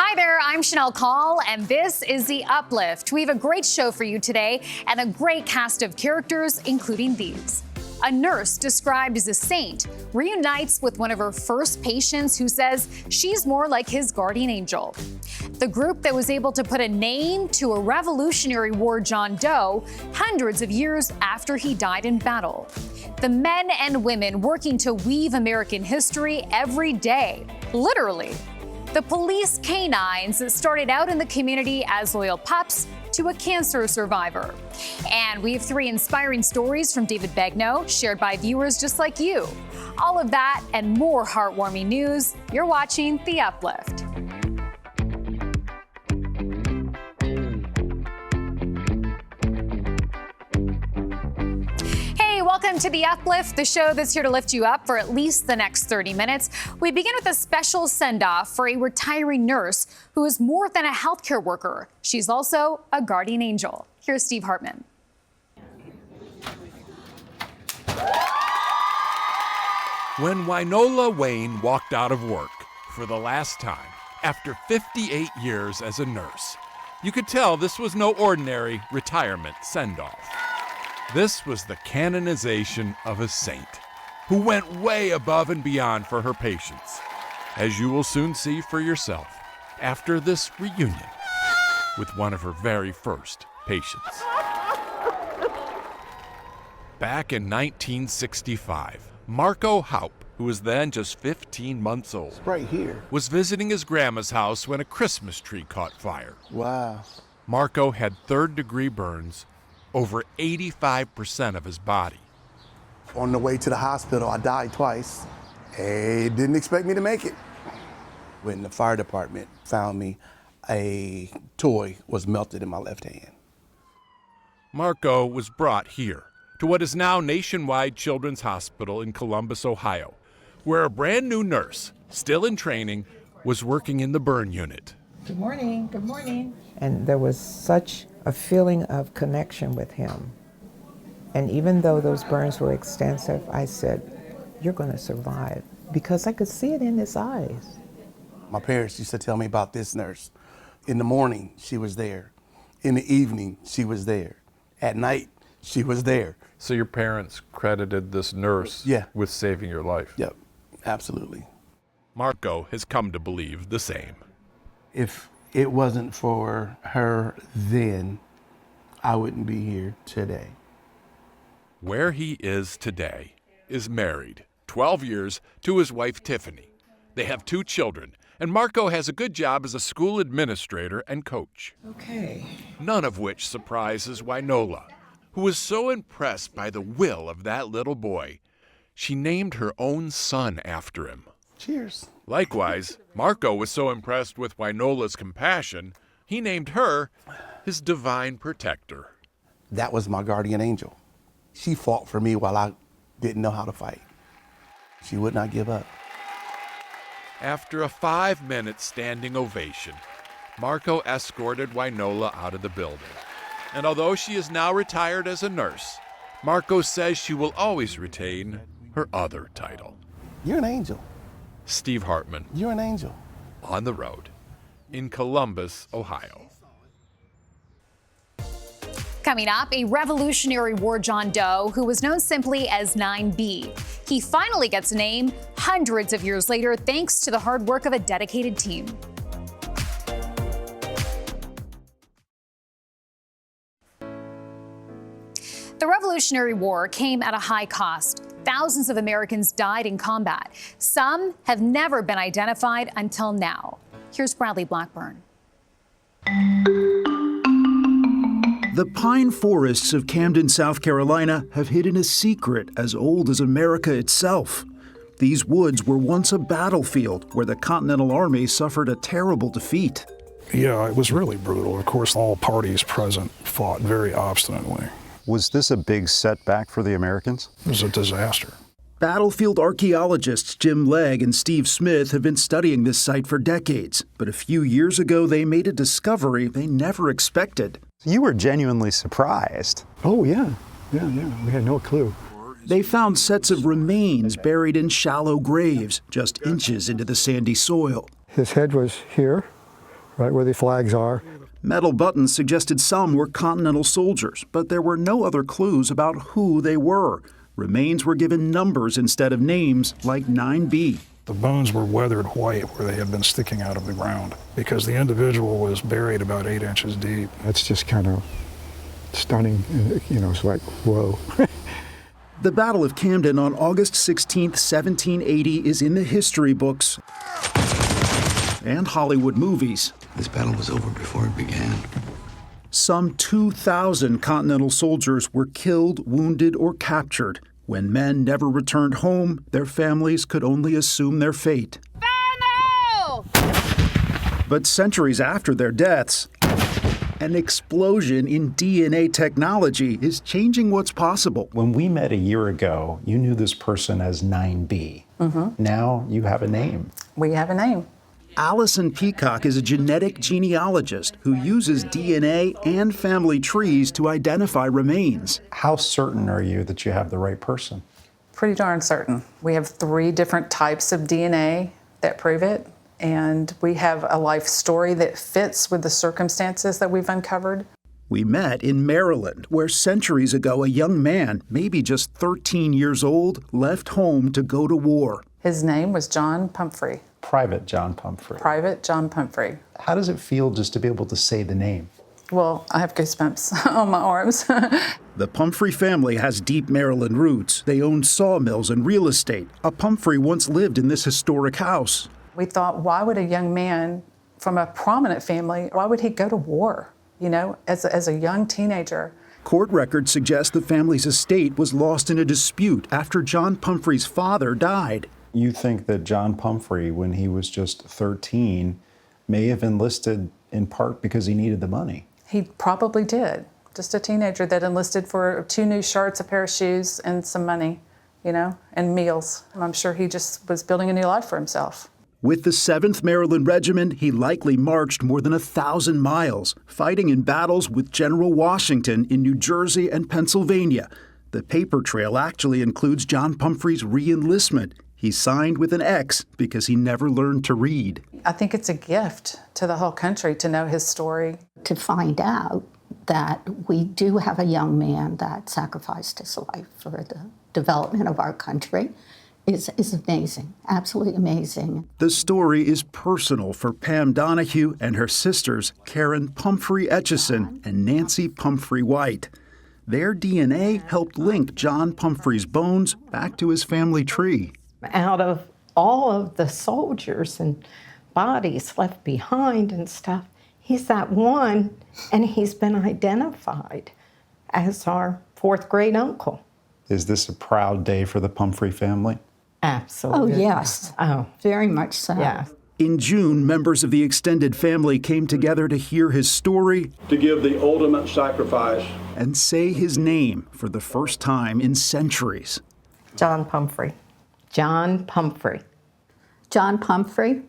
Hi there, I'm Shanelle Kaul, and this is the Uplift. We have a great show for you today and a great cast of characters, including these. A nurse described as a saint reunites with one of her first patients who says she's more like his guardian angel. The group that was able to put a name to a Revolutionary War John Doe hundreds of years after he died in battle. The men and women working to weave American history every day, literally. The police canines that started out in the community as loyal pups to a cancer survivor. And we have 3 inspiring stories from David Begnaud shared by viewers just like you. All of that and more heartwarming news. You're watching The Uplift. Welcome to The Uplift, the show that's here to lift you up for at least the next 30 minutes. We begin with a special send-off for a retiring nurse who is more than a healthcare worker. She's also a guardian angel. Here's Steve Hartman. When Wynola Wayne walked out of work for the last time after 58 years as a nurse, you could tell this was no ordinary retirement send-off. This was the canonization of a saint who went way above and beyond for her patients, as you will soon see for yourself after this reunion with one of her very first patients. Back in 1965, Marco Haupt, who was then just 15 months old, right here, was visiting his grandma's house when a Christmas tree caught fire. Wow. Marco had third-degree burns over 85% of his body. On the way to the hospital, I died twice. They didn't expect me to make it. When the fire department found me, a toy was melted in my left hand. Marco was brought here to what is now Nationwide Children's Hospital in Columbus, Ohio, where a brand new nurse, still in training, was working in the burn unit. Good morning, good morning. And there was such a feeling of connection with him. And even though those burns were extensive, I said, you're going to survive, because I could see it in his eyes. My parents used to tell me about this nurse. In the morning, she was there. In the evening, she was there. At night, she was there. So your parents credited this nurse with saving your life? Yep, absolutely. Marco has come to believe the same. If it wasn't for her then, I wouldn't be here today. Where he is today is married 12 years to his wife Tiffany. They have 2 children, and Marco has a good job as a school administrator and coach. Okay. None of which surprises Wynola, who was so impressed by the will of that little boy, she named her own son after him. Cheers. Likewise, Marco was so impressed with Wynola's compassion, he named her his divine protector. That was my guardian angel. She fought for me while I didn't know how to fight. She would not give up. After a 5-minute standing ovation, Marco escorted Wynola out of the building. And although she is now retired as a nurse, Marco says she will always retain her other title. You're an angel. Steve Hartman. You're an angel. On the road in Columbus, Ohio. Coming up, a Revolutionary War John Doe who was known simply as 9B. He finally gets a name hundreds of years later thanks to the hard work of a dedicated team. The Revolutionary War came at a high cost. Thousands of Americans died in combat. Some have never been identified until now. Here's Bradley Blackburn. The pine forests of Camden, South Carolina have hidden a secret as old as America itself. These woods were once a battlefield where the Continental Army suffered a terrible defeat. Yeah, it was really brutal. Of course, all parties present fought very obstinately. Was this a big setback for the Americans? It was a disaster. Battlefield archaeologists Jim Legg and Steve Smith have been studying this site for decades, but a few years ago they made a discovery they never expected. You were genuinely surprised. Oh, yeah. We had no clue. They found sets of remains buried in shallow graves, just inches into the sandy soil. His head was here, right where the flags are. Metal buttons suggested some were Continental soldiers, but there were no other clues about who they were. Remains were given numbers instead of names, like 9B. The bones were weathered white where they had been sticking out of the ground because the individual was buried about 8 inches deep. That's just kind of stunning. You know, it's like, whoa. The Battle of Camden on August 16, 1780 is in the history books and Hollywood movies. This battle was over before it began. Some 2,000 Continental soldiers were killed, wounded, or captured. When men never returned home, their families could only assume their fate. Begnaud! But centuries after their deaths, an explosion in DNA technology is changing what's possible. When we met a year ago, you knew this person as 9B. Now you have a name. We have a name. Allison Peacock is a genetic genealogist who uses DNA and family trees to identify remains. How certain are you that you have the right person? Pretty darn certain. We have 3 different types of DNA that prove it, and we have a life story that fits with the circumstances that we've uncovered. We met in Maryland, where centuries ago a young man, maybe just 13 years old, left home to go to war. His name was John Pumphrey. Private John Pumphrey. Private John Pumphrey. How does it feel just to be able to say the name? Well, I have goosebumps on my arms. The Pumphrey family has deep Maryland roots. They own sawmills and real estate. A Pumphrey once lived in this historic house. We thought, why would a young man from a prominent family, why would he go to war, you know, as a young teenager? Court records suggest the family's estate was lost in a dispute after John Pumphrey's father died. You think that John Pumphrey, when he was just 13, may have enlisted in part because he needed the money? He probably did. Just a teenager that enlisted for 2 new shirts, a pair of shoes, and some money, you know, and meals. I'm sure he just was building a new life for himself. With the 7th Maryland Regiment, he likely marched more than 1,000 miles, fighting in battles with General Washington in New Jersey and Pennsylvania. The paper trail actually includes John Pumphrey's re-enlistment. He signed with an X because he never learned to read. I think it's a gift to the whole country to know his story. To find out that we do have a young man that sacrificed his life for the development of our country is amazing, absolutely amazing. The story is personal for Pam Donahue and her sisters, Karen Pumphrey Etchison and Nancy Pumphrey White. Their DNA helped link John Pumphrey's bones back to his family tree. Out of all of the soldiers and bodies left behind and stuff, he's that one, and he's been identified as our 4th great uncle. Is this a proud day for the Pumphrey family? Absolutely. Oh, yes. Oh, very much so. yeah. In June, members of the extended family came together to hear his story, to give the ultimate sacrifice, and say his name for the first time in centuries. John Pumphrey. John Pumphrey. John Pumphrey.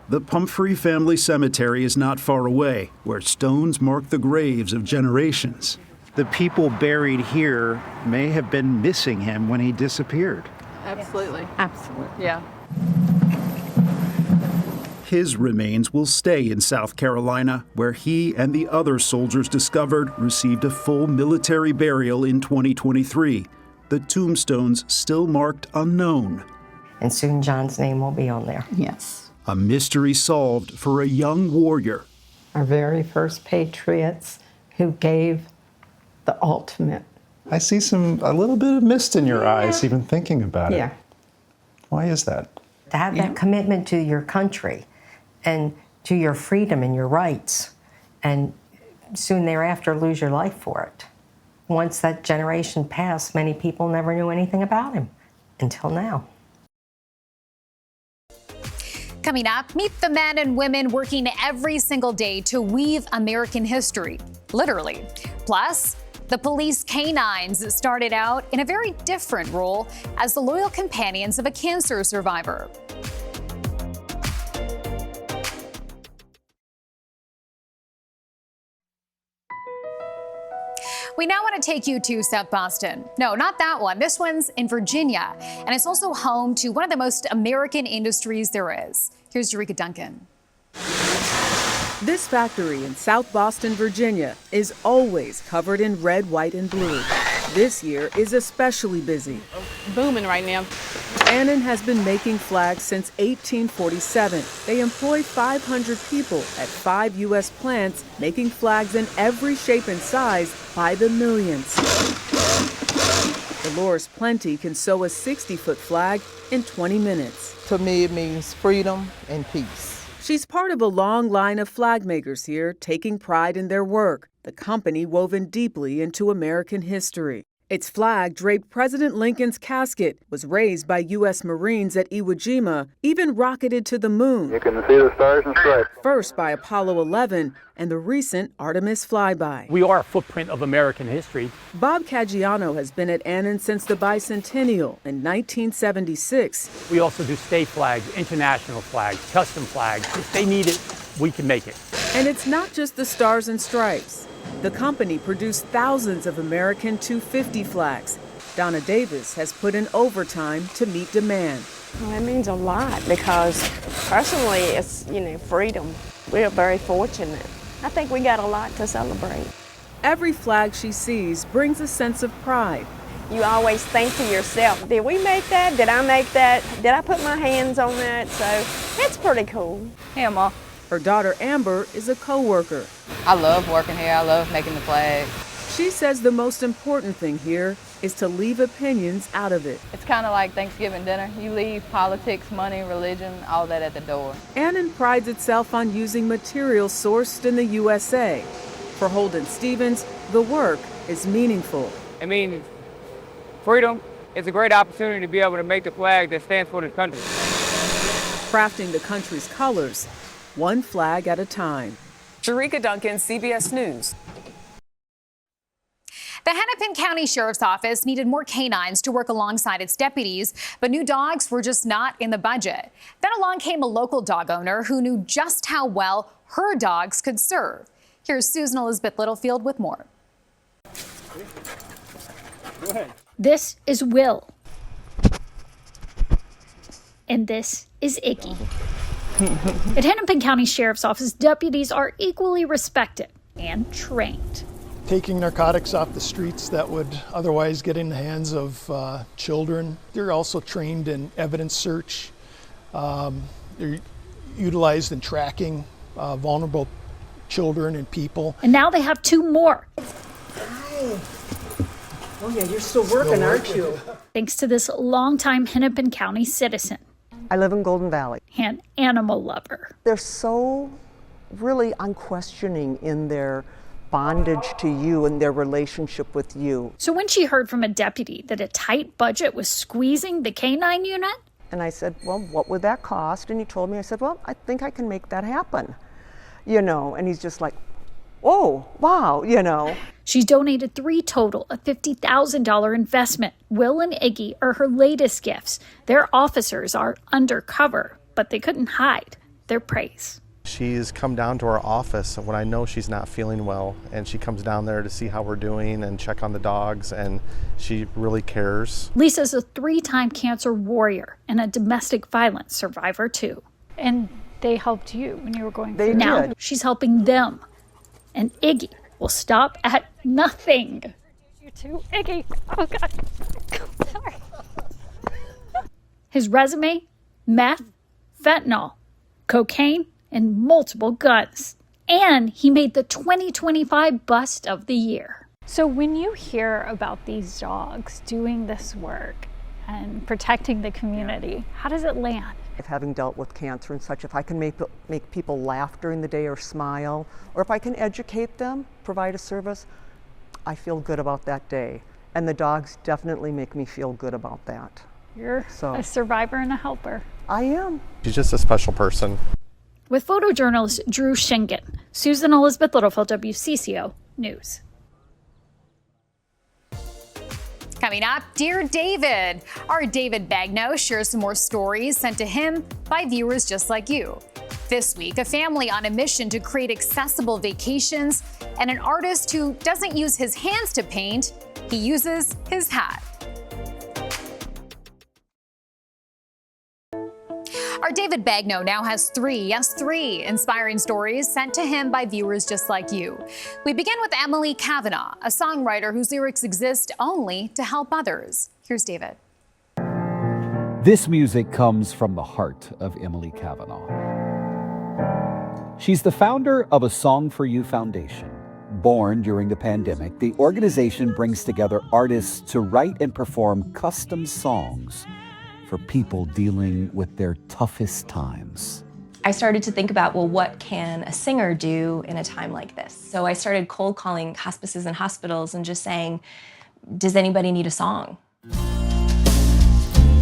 The Pumphrey family cemetery is not far away, where stones mark the graves of generations. The people buried here may have been missing him when he disappeared. Absolutely. Absolutely. Yeah. His remains will stay in South Carolina, where he and the other soldiers discovered received a full military burial in 2023. The tombstones still marked unknown. And soon John's name will be on there. Yes. A mystery solved for a young warrior. Our very first patriots who gave the ultimate. I see a little bit of mist in your eyes, even thinking about it. Yeah. Why is that? To have that commitment to your country and to your freedom and your rights, and soon thereafter lose your life for it. Once that generation passed, many people never knew anything about him until now. Coming up, meet the men and women working every single day to weave American history, literally. Plus, the police canines started out in a very different role as the loyal companions of a cancer survivor. We now want to take you to South Boston. No, not that one. This one's in Virginia, and it's also home to one of the most American industries there is. Here's Eureka Duncan. This factory in South Boston, Virginia, is always covered in red, white, and blue. This year is especially busy. Booming right now. Annan has been making flags since 1847. They employ 500 people at 5 U.S. plants, making flags in every shape and size by the millions. Dolores Plenty can sew a 60-foot flag in 20 minutes. To me, it means freedom and peace. She's part of a long line of flag makers here, taking pride in their work, the company woven deeply into American history. Its flag draped President Lincoln's casket, was raised by U.S. Marines at Iwo Jima, even rocketed to the moon. You can see the stars and stripes. First by Apollo 11 and the recent Artemis flyby. We are a footprint of American history. Bob Caggiano has been at Annan since the bicentennial in 1976. We also do state flags, international flags, custom flags. If they need it, we can make it. And it's not just the stars and stripes. The company produced thousands of American 250 flags. Donna Davis has put in overtime to meet demand. Well, it means a lot because personally it's, freedom. We're very fortunate. I think we got a lot to celebrate. Every flag she sees brings a sense of pride. You always think to yourself, did we make that? Did I make that? Did I put my hands on that? So it's pretty cool. Hey, Ma. Her daughter Amber is a co-worker. I love working here. I love making the flag. She says the most important thing here is to leave opinions out of it. It's kind of like Thanksgiving dinner. You leave politics, money, religion, all that at the door. Annan prides itself on using materials sourced in the USA. For Holden Stevens, the work is meaningful. I mean, freedom is a great opportunity to be able to make the flag that stands for the country. Crafting the country's colors, one flag at a time. Sharika Duncan, CBS News. The Hennepin County Sheriff's Office needed more canines to work alongside its deputies, but new dogs were just not in the budget. Then along came a local dog owner who knew just how well her dogs could serve. Here's Susan Elizabeth Littlefield with more. Go ahead. This is Will. And this is Iggy. At Hennepin County Sheriff's Office, deputies are equally respected and trained. Taking narcotics off the streets that would otherwise get in the hands of children. They're also trained in evidence search. They're utilized in tracking vulnerable children and people. And now they have 2 more. Oh yeah, you're still working, aren't you? Thanks to this longtime Hennepin County citizen. I live in Golden Valley. An animal lover. They're so really unquestioning in their bondage to you and their relationship with you. So when she heard from a deputy that a tight budget was squeezing the canine unit? And I said, well, what would that cost? And he told me, I said, well, I think I can make that happen. And he's just like, oh, wow, She's donated 3 total, a $50,000 investment. Will and Iggy are her latest gifts. Their officers are undercover, but they couldn't hide their praise. She's come down to our office when I know she's not feeling well, and she comes down there to see how we're doing and check on the dogs, and she really cares. Lisa's a 3-time cancer warrior and a domestic violence survivor too. And they helped you when you were going through. Now she's helping them. And Iggy will stop at nothing. You too, Iggy. Oh, God. Sorry. His resume, meth, fentanyl, cocaine, and multiple guns. And he made the 2025 Bust of the Year. So when you hear about these dogs doing this work and protecting the community, how does it land? If having dealt with cancer and such, if I can make people laugh during the day or smile, or if I can educate them, provide a service, I feel good about that day. And the dogs definitely make me feel good about that. You're a survivor and a helper. I am. She's just a special person. With photojournalist Drew Shingen, Susan Elizabeth Littlefield, WCCO News. Coming up, Dear David. Our David Begnaud shares some more stories sent to him by viewers just like you. This week, a family on a mission to create accessible vacations and an artist who doesn't use his hands to paint, he uses his hat. Our David David Begnaud now has three inspiring stories sent to him by viewers just like you. We begin with Emily Kavanagh, a songwriter whose lyrics exist only to help others. Here's David. This music comes from the heart of Emily Kavanagh. She's the founder of A Song for You Foundation. Born during the pandemic, the organization brings together artists to write and perform custom songs for people dealing with their toughest times. I started to think about, well, what can a singer do in a time like this? So I started cold calling hospices and hospitals and just saying, does anybody need a song?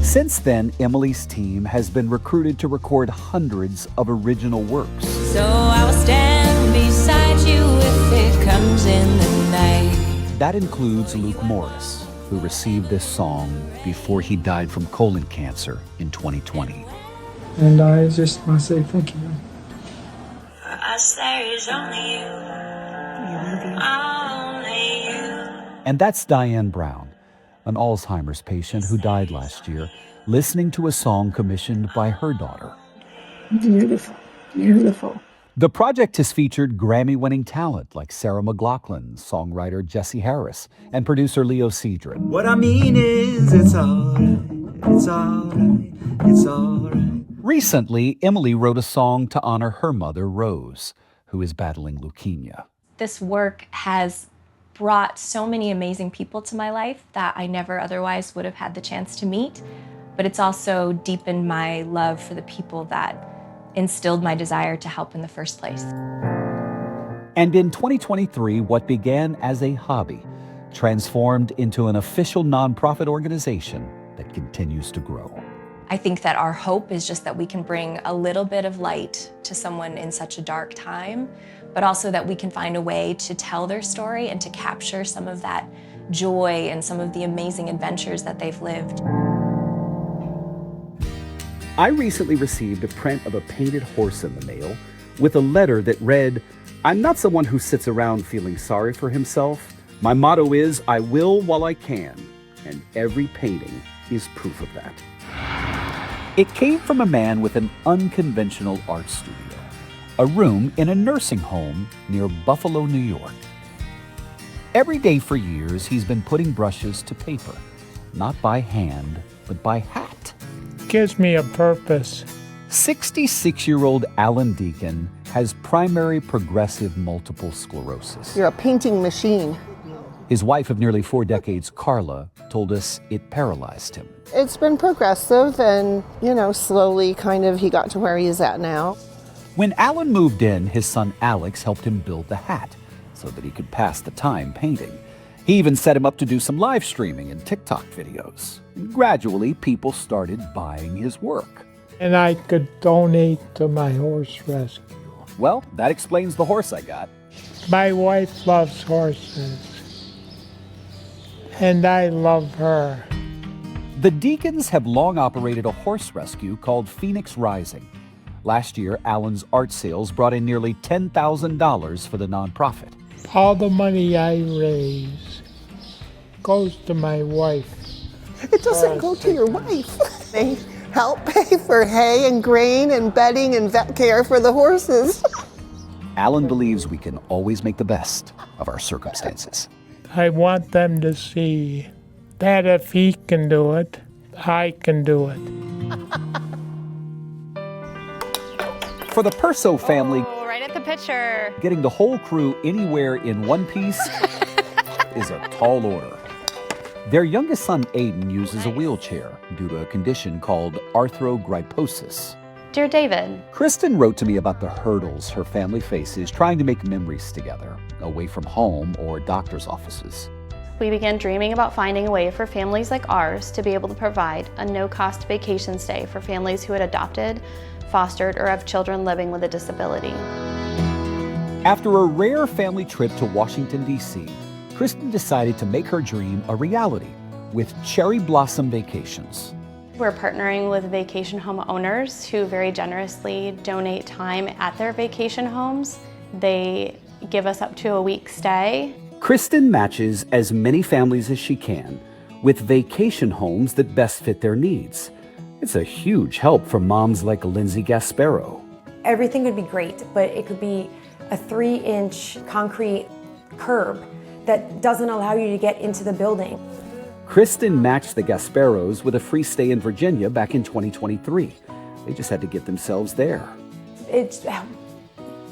Since then, Emily's team has been recruited to record hundreds of original works. So I will stand beside you if it comes in the night. That includes Luke Morris, who received this song before he died from colon cancer in 2020. And I just want to say thank you. For us there is only you. Only you. And that's Diane Brown, an Alzheimer's patient who died last year, listening to a song commissioned by her daughter. Beautiful, beautiful. The project has featured Grammy-winning talent like Sarah McLachlan, songwriter Jesse Harris, and producer Leo Sidran. What I mean is, it's alright, it's alright, it's alright. Recently, Emily wrote a song to honor her mother, Rose, who is battling leukemia. This work has brought so many amazing people to my life that I never otherwise would have had the chance to meet, but it's also deepened my love for the people that instilled my desire to help in the first place. And in 2023, what began as a hobby transformed into an official nonprofit organization that continues to grow. I think that our hope is just that we can bring a little bit of light to someone in such a dark time, but also that we can find a way to tell their story and to capture some of that joy and some of the amazing adventures that they've lived. I recently received a print of a painted horse in the mail with a letter that read, "I'm not someone who sits around feeling sorry for himself. My motto is, I will while I can, and every painting is proof of that." It came from a man with an unconventional art studio, a room in a nursing home near Buffalo, New York. Every day for years, he's been putting brushes to paper, not by hand, but by hat. Gives me a purpose. 66-year-old Alan Deacon has primary progressive multiple sclerosis. You're a painting machine. His wife of nearly 4 decades, Carla, told us it paralyzed him. It's been progressive and, slowly he got to where he is at now. When Alan moved in, his son Alex helped him build the hat so that he could pass the time painting. He even set him up to do some live streaming and TikTok videos. And gradually, people started buying his work. And I could donate to my horse rescue. Well, that explains the horse I got. My wife loves horses. And I love her. The Deacons have long operated a horse rescue called Phoenix Rising. Last year, Alan's art sales brought in nearly $10,000 for the nonprofit. All the money I raise goes to my wife. It doesn't go to your wife. They help pay for hay and grain and bedding and vet care for the horses. Alan believes we can always make the best of our circumstances. I want them to see that if he can do it, I can do it. For the Perso family, right at the picture. Getting the whole crew anywhere in one piece is a tall order. Their youngest son, Aiden, uses a wheelchair due to a condition called arthrogryposis. Dear David, Kristen wrote to me about the hurdles her family faces trying to make memories together, away from home or doctor's offices. we began dreaming about finding a way for families like ours to be able to provide a no-cost vacation stay for families who had adopted, fostered, or have children living with a disability. After a rare family trip to Washington, D.C., Kristen decided to make her dream a reality with Cherry Blossom Vacations. We're partnering with vacation home owners who very generously donate time at their vacation homes. They give us up to a week's stay. Kristen matches as many families as she can with vacation homes that best fit their needs. It's a huge help for moms like Lindsay Gasparo. Everything would be great, but it could be a 3-inch concrete curb that doesn't allow you to get into the building. Kristen matched the Gasparos with a free stay in Virginia back in 2023. They just had to get themselves there. It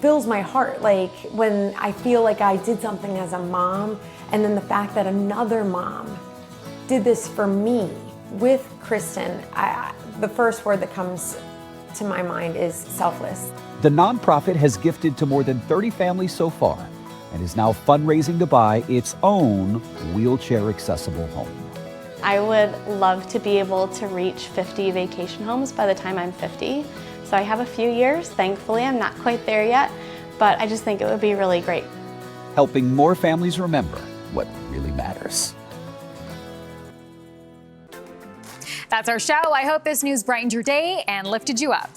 fills my heart, like when I feel like I did something as a mom, and then the fact that another mom did this for me with Kristen, the first word that comes to my mind is selfless. The nonprofit has gifted to more than 30 families so far and is now fundraising to buy its own wheelchair-accessible home. I would love to be able to reach 50 vacation homes by the time I'm 50. So I have a few years. Thankfully, I'm not quite there yet, but I just think it would be really great. Helping more families remember what really matters. That's our show. I hope this news brightened your day and lifted you up.